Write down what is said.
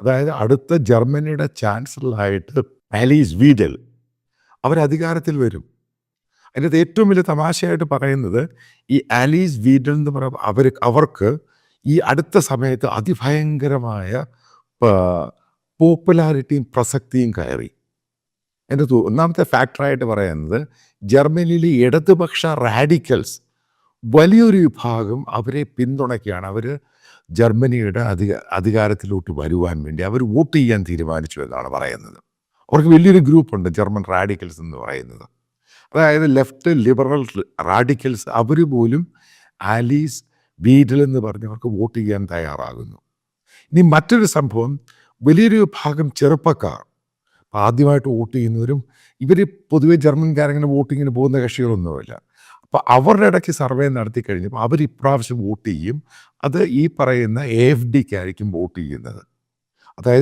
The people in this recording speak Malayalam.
അതായത് അടുത്ത ജർമ്മനിയുടെ ചാൻസലറായിട്ട് ആലീസ് വീഡൽ അവരധികാരത്തിൽ വരും. അതിനകത്ത് ഏറ്റവും വലിയ തമാശയായിട്ട് പറയുന്നത് ഈ ആലീസ് വീഡൽ എന്ന് പറയുമ്പോൾ അവർക്ക് ഈ അടുത്ത സമയത്ത് അതിഭയങ്കരമായ പോപ്പുലാരിറ്റിയും പ്രസക്തിയും കയറി. എൻ്റെ ഒന്നാമത്തെ ഫാക്ടറായിട്ട് പറയുന്നത് ജർമ്മനിയിലെ ഇടതുപക്ഷ റാഡിക്കൽസ് വലിയൊരു വിഭാഗം അവരെ പിന്തുണയ്ക്കുകയാണ്. അവർ ജർമ്മനിയുടെ അധികാരത്തിലോട്ട് വരുവാൻ വേണ്ടി അവർ വോട്ട് ചെയ്യാൻ തീരുമാനിച്ചു എന്നാണ് പറയുന്നത്. അവർക്ക് വലിയൊരു ഗ്രൂപ്പുണ്ട് ജർമ്മൻ റാഡിക്കൽസ് എന്ന് പറയുന്നത്. അതായത് ലെഫ്റ്റ് ലിബറൽ റാഡിക്കൽസ് അവർ പോലും ആലീസ് വീഡൽ എന്ന് പറഞ്ഞവർക്ക് വോട്ട് ചെയ്യാൻ തയ്യാറാകുന്നു. ഇനി മറ്റൊരു സംഭവം, വലിയൊരു വിഭാഗം ചെറുപ്പക്കാർ ആദ്യമായിട്ട് വോട്ട് ചെയ്യുന്നവരും ഇവർ പൊതുവെ ജർമ്മൻകാരങ്ങനെ വോട്ടിങ്ങിന് പോകുന്ന കക്ഷികളൊന്നുമില്ല. അപ്പോൾ അവരുടെ ഇടയ്ക്ക് സർവേ നടത്തി കഴിഞ്ഞപ്പോൾ അവർ ഇപ്രാവശ്യം വോട്ട് ചെയ്യും. അത് ഈ പറയുന്ന AfDക്കായിരിക്കും വോട്ട് ചെയ്യുന്നത്. അതായത്